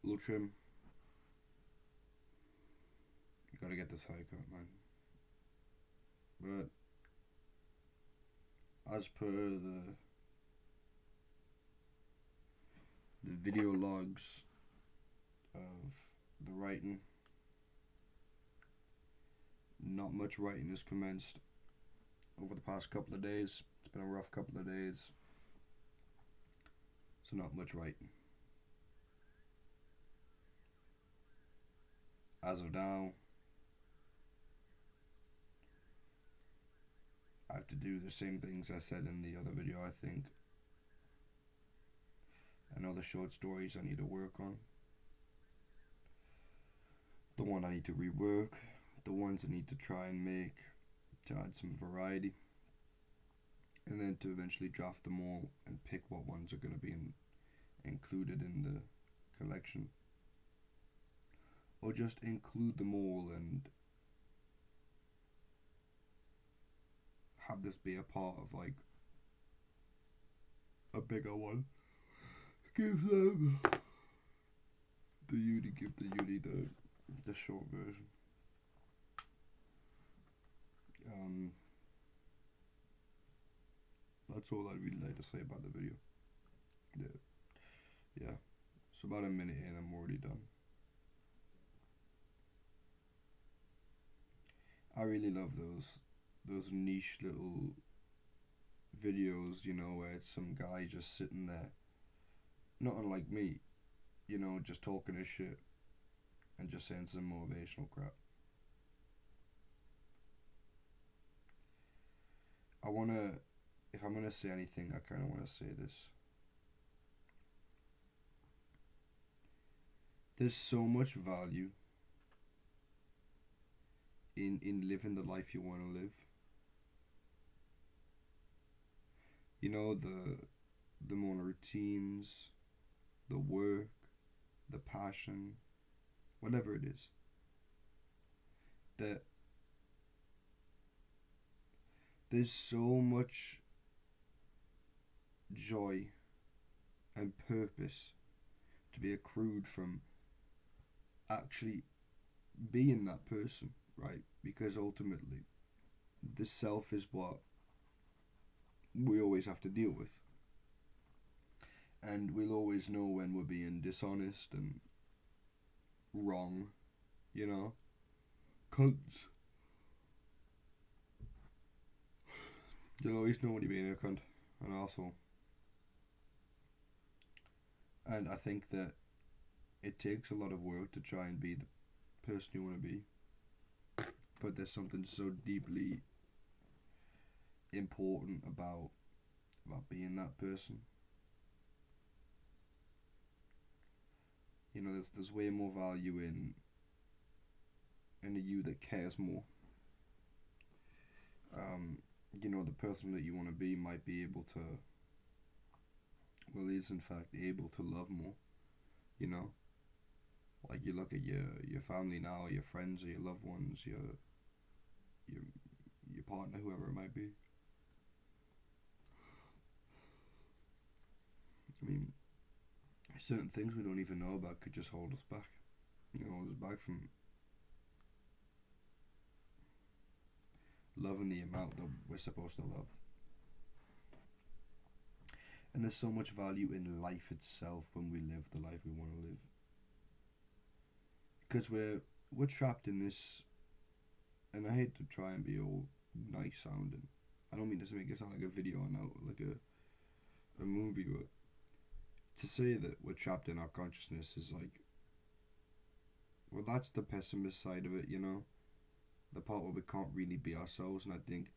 little trim. You gotta get this haircut, man. But as per the video logs of the writing, not much writing has commenced over the past couple of days. It's been a rough couple of days, so not much writing. As of now, I have to do the same things I said in the other video, I think. I know the short stories I need to work on. The one I need to rework. The ones I need to try and make to add some variety. And then to eventually draft them all and pick what ones are going to be included in the collection. Or just include them all and have this be a part of like a bigger one. Give them the uni, give the uni the short version. That's all I'd really like to say about the video. Yeah. It's about a minute in, I'm already done. I really love those niche little videos, you know, where it's some guy just sitting there, not unlike me, you know, just talking his shit and just saying some motivational crap. If I'm gonna say anything, I kind of want to say this. There's so much value in living the life you want to live. You know, the more routines, the work, the passion, whatever it is, that there's so much joy and purpose to be accrued from actually being that person, right? Because ultimately, the self is what we always have to deal with. And we'll always know when we're being dishonest and wrong, you know? Cunts. You'll always know when you're being a cunt, an arsehole. And I think that it takes a lot of work to try and be the person you want to be. But there's something so deeply important about being that person. You know, there's way more value in a you that cares more. You know, the person that you want to be might be able to, well, is in fact able to love more. You know, like you look at your family now, your friends or your loved ones, your partner, whoever it might be. I mean, certain things we don't even know about could just hold us back. You know, hold us back from loving the amount that we're supposed to love. And there's so much value in life itself when we live the life we want to live. Because we're trapped in this, and I hate to try and be all nice sounding. I don't mean this to make it sound like a video or no, like a movie, but to say that we're trapped in our consciousness is like, well, that's the pessimist side of it, you know? The part where we can't really be ourselves, and I think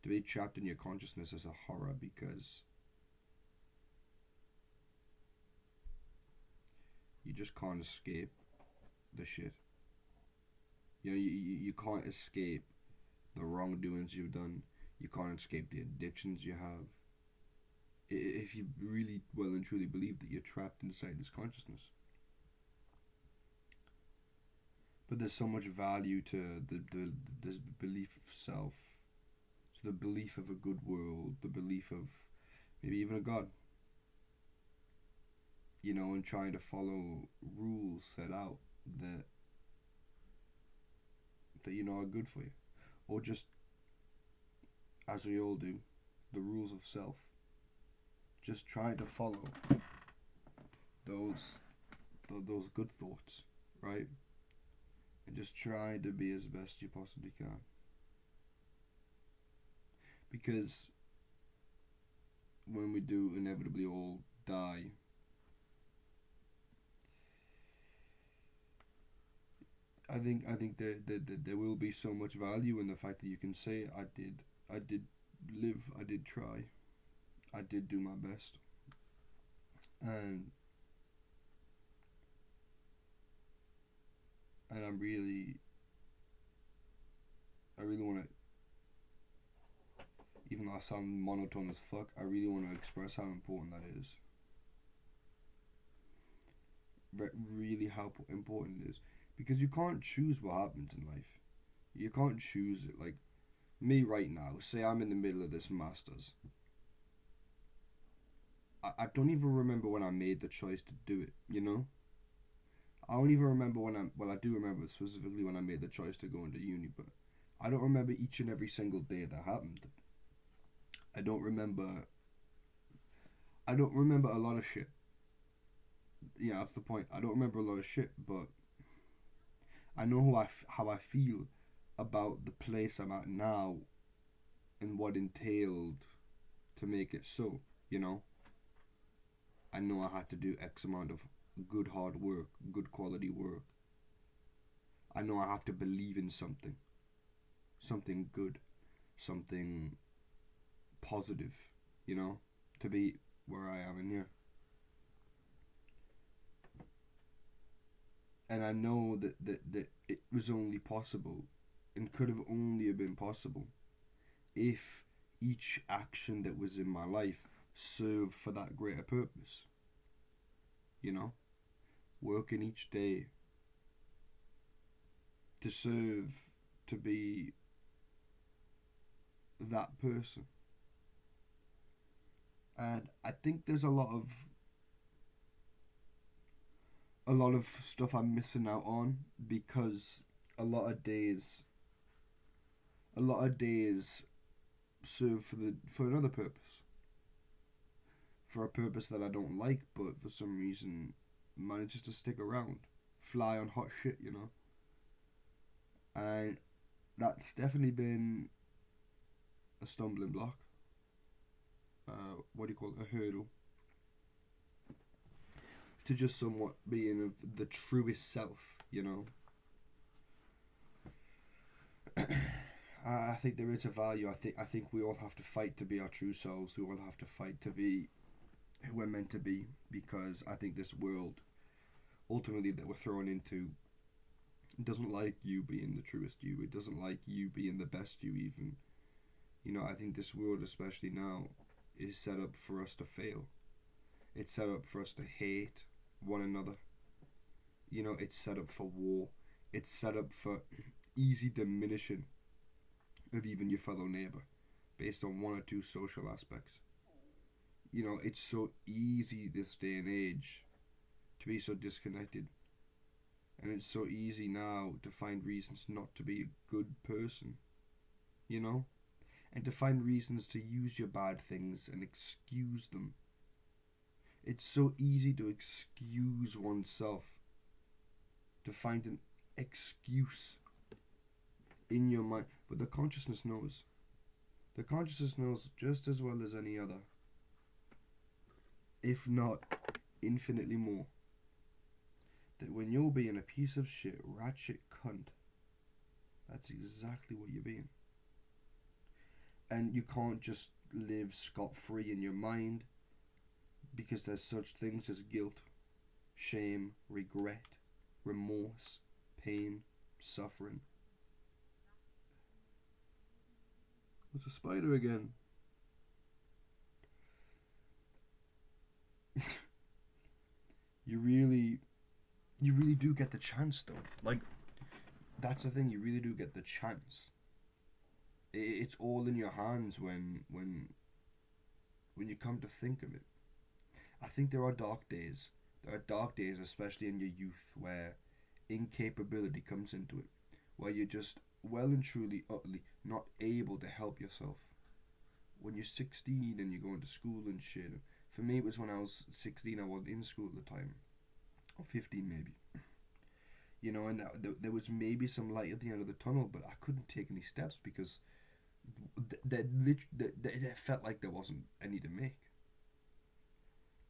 to be trapped in your consciousness is a horror because you just can't escape the shit. You know, you can't escape the wrongdoings you've done. You can't escape the addictions you have. If you really well and truly believe that you're trapped inside this consciousness. But there's so much value to the belief of self, to the belief of a good world, the belief of maybe even a God. and trying to follow rules set out that are good for you, or just, as we all do, the rules of self. Just trying to follow those those good thoughts, right? And just trying to be as best you possibly can. Because when we do inevitably all die, I think that there will be so much value in the fact that you can say I did live, I did try, I did do my best, and and I really want to, even though I sound monotone as fuck, I really want to express how important that is. Really how important it is, because you can't choose what happens in life. You can't choose it. Like me right now, say I'm in the middle of this masters. I don't even remember when I made the choice to do it. I don't even remember when I do remember specifically when I made the choice to go into uni, but I don't remember each and every single day that happened. I don't remember. I don't remember a lot of shit. Yeah, that's the point. I don't remember a lot of shit, but I know how I feel about the place I'm at now and what entailed to make it so. You know, I know I had to do X amount of good hard work, good quality work. I know I have to believe in something good, something positive, to be where I am in here. And I know that it was only possible and could have only have been possible if each action that was in my life served for that greater purpose. You know, working each day to serve, to be that person. And I think there's a lot of stuff I'm missing out on because a lot of days a lot of days serve for another purpose. For a purpose that I don't like but for some reason manages to stick around. Fly on hot shit. And that's definitely been a stumbling block. What do you call it? A hurdle to just somewhat being of the truest self. I think there is a value. I think we all have to fight to be our true selves. We all have to fight to be who we're meant to be, because I think this world ultimately that we're thrown into doesn't like you being the truest you. It doesn't like you being the best you even. I think this world, especially now, is set up for us to fail. It's set up for us to hate one another. It's set up for war. It's set up for easy diminishing of even your fellow neighbor based on one or two social aspects. It's so easy this day and age to be so disconnected. And it's so easy now to find reasons not to be a good person, you know? And to find reasons to use your bad things and excuse them. It's so easy to excuse oneself, to find an excuse in your mind. But the consciousness knows. The consciousness knows just as well as any other, if not infinitely more, that when you're being a piece of shit, ratchet cunt, that's exactly what you're being. And you can't just live scot-free in your mind, because there's such things as guilt, shame, regret, remorse, pain, suffering. There's a spider again. you really do get the chance though. Like, that's the thing, you really do get the chance. It's all in your hands when you come to think of it. I think there are dark days, There are dark days, especially in your youth, where incapability comes into it, where you're just well and truly, utterly not able to help yourself. When you're 16 and you're going to school and shit. For me, it was when I was 16, I wasn't in school at the time, or 15 maybe. And there was maybe some light at the end of the tunnel, but I couldn't take any steps because it felt like there wasn't any to make.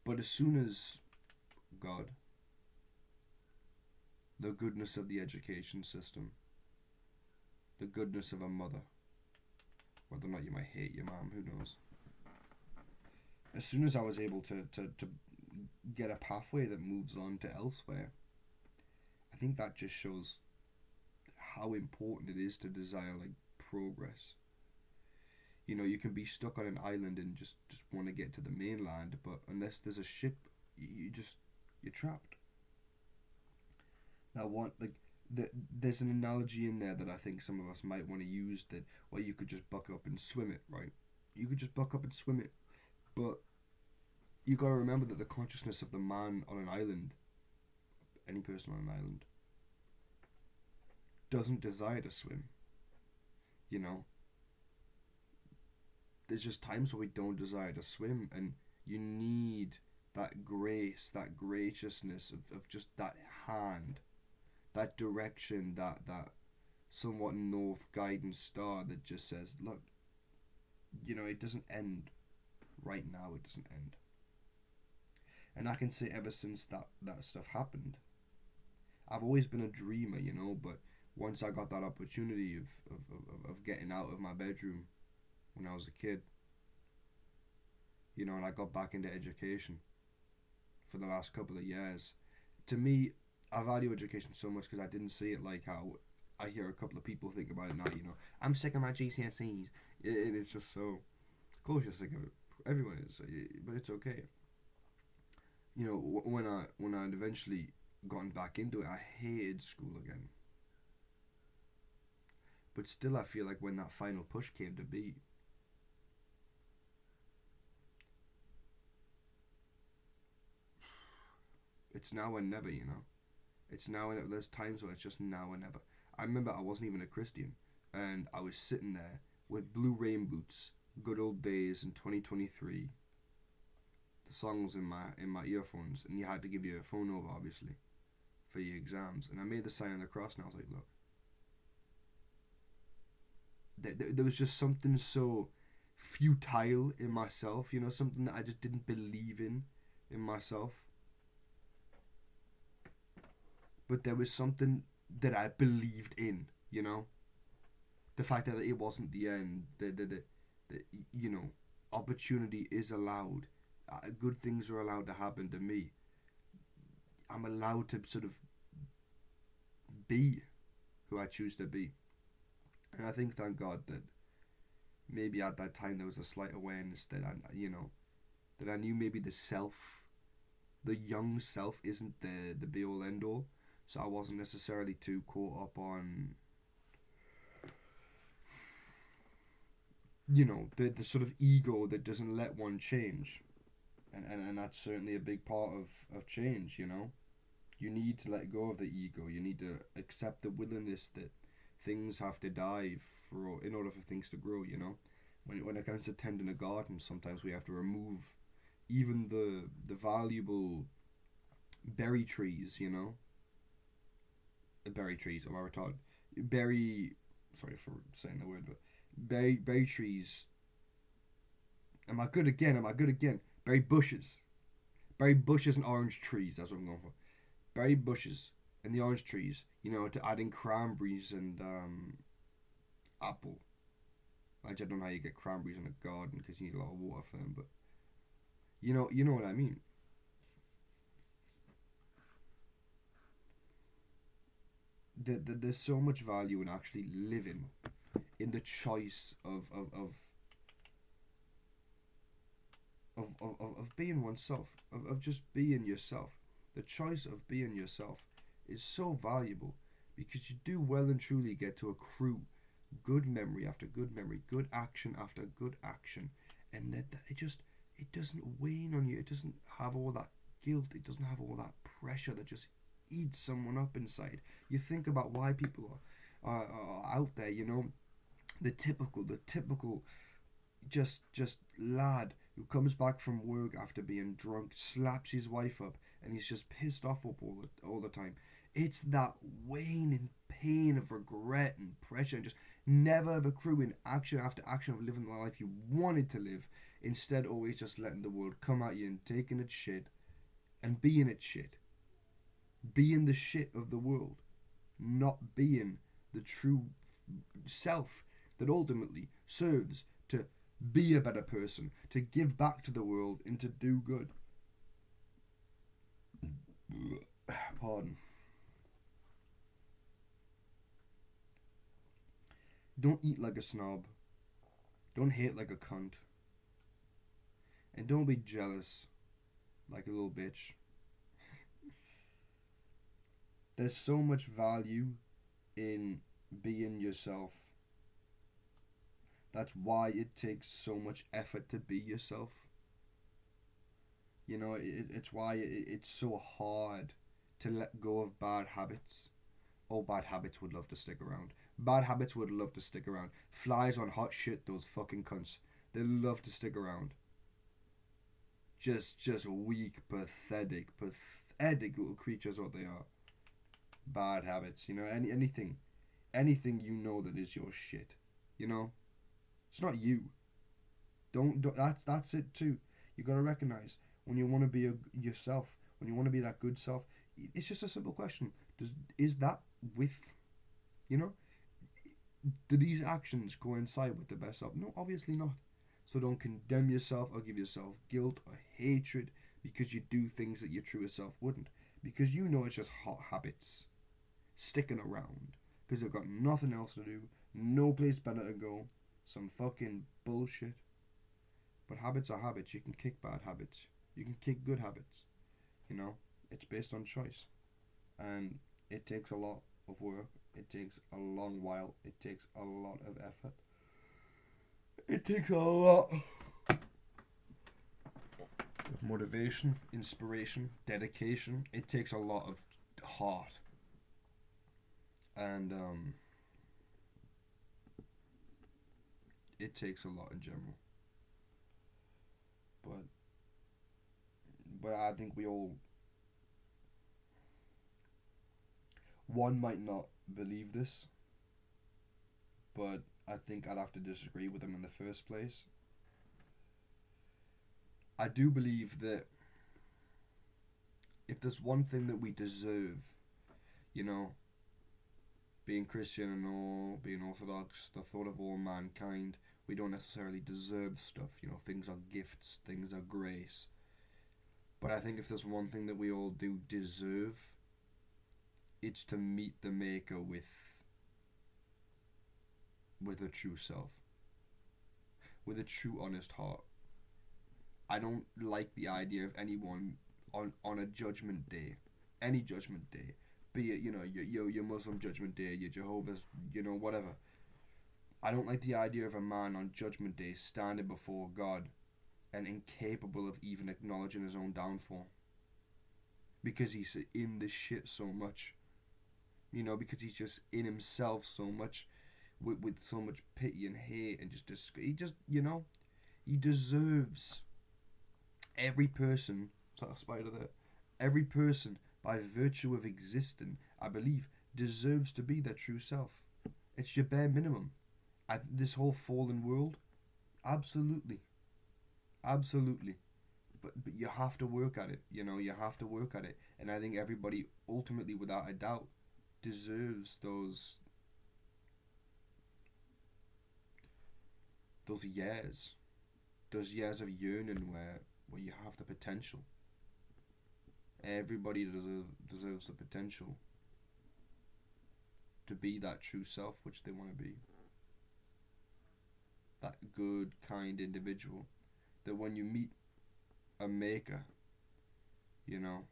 But as soon as God, the goodness of the education system, the goodness of a mother, whether or not you might hate your mom, who knows? As soon as I was able to get a pathway that moves on to elsewhere, I think that just shows how important it is to desire like progress. You can be stuck on an island and just want to get to the mainland, but unless there's a ship, you're trapped. Now, there's an analogy in there that I think some of us might want to use, that where you could just buck up and swim it, right? You could just buck up and swim it, but you got to remember that the consciousness of the man on an island, any person on an island, doesn't desire to swim. There's just times where we don't desire to swim, and you need that grace, that graciousness of just that hand, that direction, that somewhat north guiding star that just says, look, it doesn't end right now, it doesn't end. And I can say ever since that stuff happened, I've always been a dreamer, but once I got that opportunity of getting out of my bedroom when I was a kid, and I got back into education for the last couple of years. To me, I value education so much because I didn't see it like how I hear a couple of people think about it now. I'm sick of my GCSEs, and it's just so. Of course, you're sick of it. Everyone is, but it's okay. When I'd eventually gotten back into it, I hated school again. But still, I feel like when that final push came to be, it's now or never, It's now and never. There's times where it's just now or never. I remember I wasn't even a Christian, and I was sitting there with blue rain boots, good old days in 2023. The songs in my earphones, and you had to give your phone over, obviously, for your exams. And I made the sign of the cross, and I was like, look. There was just something so futile in myself, something that I just didn't believe in myself. But there was something that I believed in, the fact that it wasn't the end, the opportunity is allowed, good things are allowed to happen to me. I'm allowed to sort of be who I choose to be. And I think, thank God, that maybe at that time there was a slight awareness that that I knew maybe the young self isn't the be all end all. So I wasn't necessarily too caught up on, the sort of ego that doesn't let one change. And that's certainly a big part of change, You need to let go of the ego. You need to accept the willingness that things have to die in order for things to grow, When it comes to tending a garden, sometimes we have to remove even the valuable berry trees, Berry trees, am I retarded? Sorry for saying the word, but berry trees. Am I good again? Berry bushes and orange trees, that's what I'm going for. Berry bushes and the orange trees, to add in cranberries and apple. I don't know how you get cranberries in a garden because you need a lot of water for them, but you know what I mean. There's so much value in actually living in the choice of being oneself, of just being yourself. The choice of being yourself is so valuable because you do well and truly get to accrue good memory after good memory, good action after good action, and that it doesn't wane on you. It doesn't have all that guilt. It doesn't have all that pressure that just eats someone up inside. You think about why people are out there, you know, the typical just lad who comes back from work after being drunk, slaps his wife up, and he's just pissed off up all the time. It's that waning pain of regret and pressure, and just never accruing action after action of living the life you wanted to live. Instead, always just letting the world come at you and taking its shit and being its shit. Being the shit of the world, not being the true self that ultimately serves to be a better person, to give back to the world, and to do good. Pardon. Don't eat like a snob. Don't hate like a cunt. And don't be jealous like a little bitch. There's so much value in being yourself. That's why it takes so much effort to be yourself. You know, it's why it's so hard to let go of bad habits. Oh, bad habits would love to stick around. Bad habits would love to stick around. Flies on hot shit, those fucking cunts. They love to stick around. Just weak, pathetic little creatures what they are. Bad habits, you know, anything you know that is your shit, you know. It's not you. Don't that's it too. You gotta recognize when you want to be yourself, when you want to be that good self. It's just a simple question: is that with, you know, do these actions coincide with the best self? No, obviously not. So don't condemn yourself or give yourself guilt or hatred because you do things that your truest self wouldn't. Because you know it's just hot habits sticking around because they've got nothing else to do, no place better to go, some fucking bullshit. But habits are habits. You can kick bad habits. You can kick good habits. You know, it's based on choice. And it takes a lot of work. It takes a long while. It takes a lot of effort. It takes a lot of motivation, inspiration, dedication. It takes a lot of heart. And it takes a lot in general. But I think we all, one might not believe this, but I think I'd have to disagree with them in the first place. I do believe that if there's one thing that we deserve, you know, being Christian and all, being Orthodox, the thought of all mankind, we don't necessarily deserve stuff, you know, things are gifts, things are grace. But I think if there's one thing that we all do deserve, it's to meet the Maker with a true self, with a true honest heart. I don't like the idea of anyone on a judgment day, any judgment day, be it, you know, your Muslim judgment day, your Jehovah's, you know, whatever. I don't like the idea of a man on judgment day standing before God and incapable of even acknowledging his own downfall. Because he's in the shit so much. You know, because he's just in himself so much, with so much pity and hate and he just, you know, he deserves every person, is that a spider there? Every person, by virtue of existing, I believe, deserves to be their true self. It's your bare minimum. This whole fallen world, absolutely. But you have to work at it, you know, you have to work at it. And I think everybody, ultimately, without a doubt, deserves those years. Those years of yearning where you have the potential. Everybody deserves the potential to be that true self which they want to be. That good, kind individual. That when you meet a Maker, you know,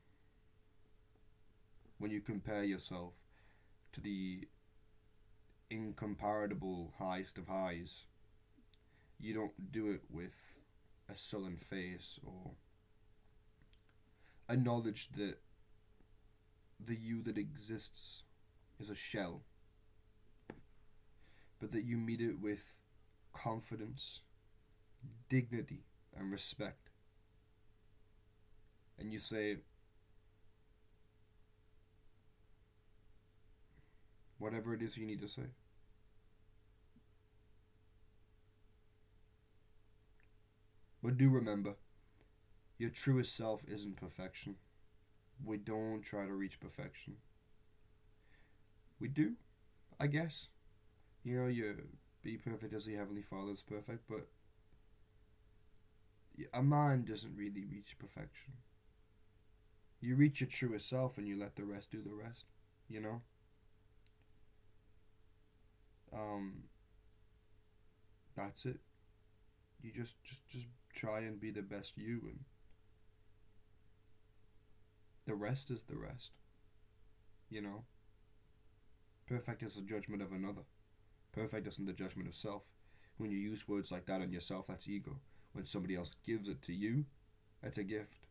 when you compare yourself to the incomparable highest of highs, you don't do it with a sullen face or acknowledge that the you that exists is a shell, but that you meet it with confidence, dignity, and respect. And you say, whatever it is you need to say. But do remember, your truest self isn't perfection. We don't try to reach perfection. We do, I guess. You know, you be perfect as the Heavenly Father is perfect, but a man doesn't really reach perfection. You reach your truest self and you let the rest do the rest, you know? Um, that's it. You just try and be the best you, and the rest is the rest, you know? Perfect is the judgment of another. Perfect isn't the judgment of self. When you use words like that on yourself, that's ego. When somebody else gives it to you, that's a gift.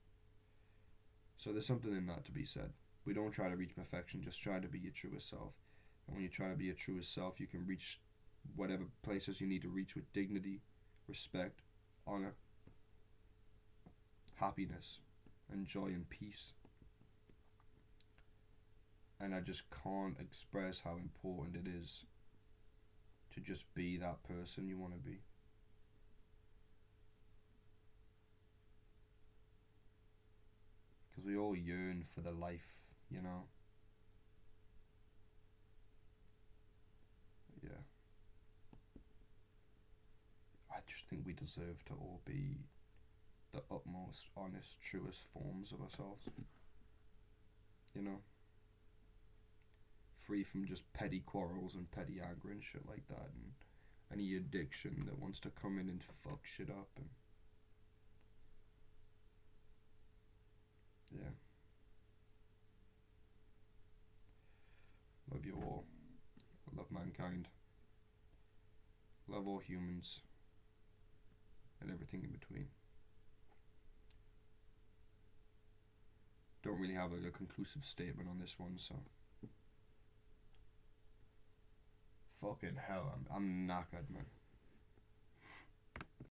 So there's something in that to be said. We don't try to reach perfection, just try to be your truest self. And when you try to be your truest self, you can reach whatever places you need to reach with dignity, respect, honor, happiness, and joy and peace. And I just can't express how important it is to just be that person you want to be. Because we all yearn for the life, you know? Yeah. I just think we deserve to all be the utmost honest, truest forms of ourselves. You know? Free from just petty quarrels and petty anger and shit like that, and any addiction that wants to come in and fuck shit up. And yeah. Love you all. Love mankind. Love all humans. And everything in between. Don't really have a conclusive statement on this one, so. Fucking hell, I'm knackered, man.